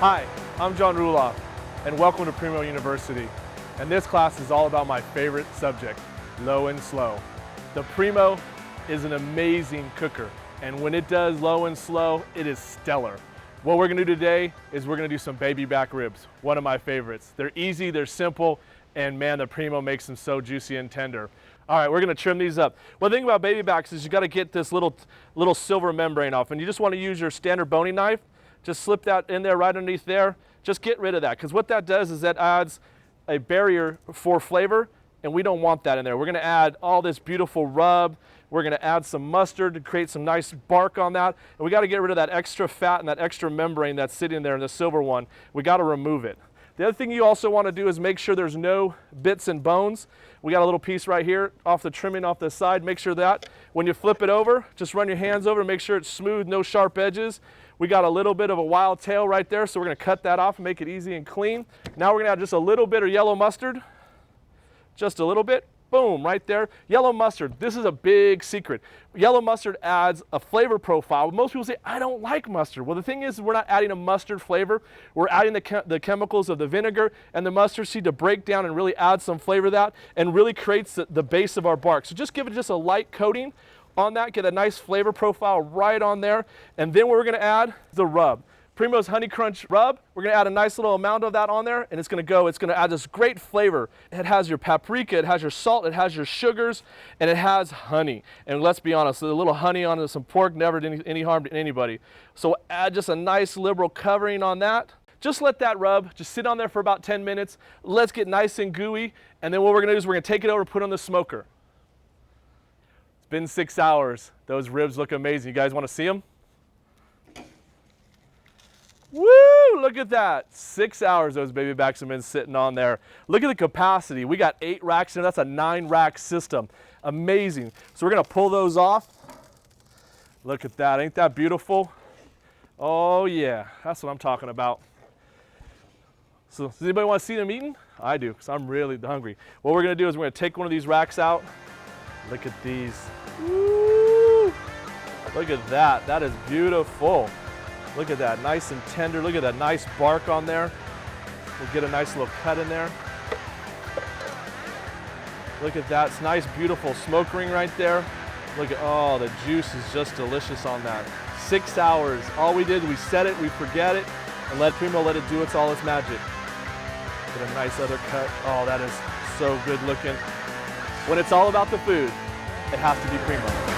Hi, I'm John Ruloff, and welcome to Primo University. And this class is all about my favorite subject, low and slow. The Primo is an amazing cooker, and when it does low and slow, it is stellar. What we're gonna do today is we're gonna do some baby back ribs, one of my favorites. They're easy, they're simple, and man, the Primo makes them so juicy and tender. All right, we're gonna trim these up. One thing about baby backs is you gotta get this little silver membrane off, and you just wanna use your standard boning knife. Just slip that in there right underneath there. Just get rid of that, because what that does is that adds a barrier for flavor, and we don't want that in there. We're gonna add all this beautiful rub. We're gonna add some mustard to create some nice bark on that. And we gotta get rid of that extra fat and that extra membrane that's sitting there in the silver one. We gotta remove it. The other thing you also wanna do is make sure there's no bits and bones. We got a little piece right here off the trimming off the side. Make sure that when you flip it over, just run your hands over, make sure it's smooth, no sharp edges. We got a little bit of a wild tail right there, so we're gonna cut that off and make it easy and clean. Now we're gonna add just a little bit of yellow mustard. Just a little bit, boom, right there. Yellow mustard, this is a big secret. Yellow mustard adds a flavor profile. Most people say, I don't like mustard. Well, the thing is, we're not adding a mustard flavor. We're adding the chemicals of the vinegar and the mustard seed to break down and really add some flavor to that and really creates the base of our bark. So just give it just a light coating on that, get a nice flavor profile right on there. And then what we're gonna add is the rub. Primo's Honey Crunch rub. We're gonna add a nice little amount of that on there, and it's gonna add this great flavor. It has your paprika, it has your salt, it has your sugars, and it has honey. And let's be honest, a little honey on some pork never did any harm to anybody. So add just a nice liberal covering on that. Just let that rub, just sit on there for about 10 minutes. Let's get nice and gooey, and then what we're gonna do is we're gonna take it over, put it on the smoker. It's been 6 hours. Those ribs look amazing. You guys wanna see them? Woo, look at that. 6 hours those baby backs have been sitting on there. Look at the capacity. We got 8 racks in there. That's a 9-rack system. Amazing. So we're gonna pull those off. Look at that, ain't that beautiful? Oh yeah, that's what I'm talking about. So does anybody want to see them eating? I do, because I'm really hungry. What we're gonna do is we're gonna take one of these racks out. Look at these. Woo! Look at that, that is beautiful. Look at that, nice and tender. Look at that nice bark on there. We'll get a nice little cut in there. Look at that, it's nice, beautiful smoke ring right there. Look at, oh, the juice is just delicious on that. 6 hours, all we did, we set it, we forget it, and let Primo let it do all its magic. Get a nice other cut. Oh, that is so good looking. When it's all about the food, it has to be Primo.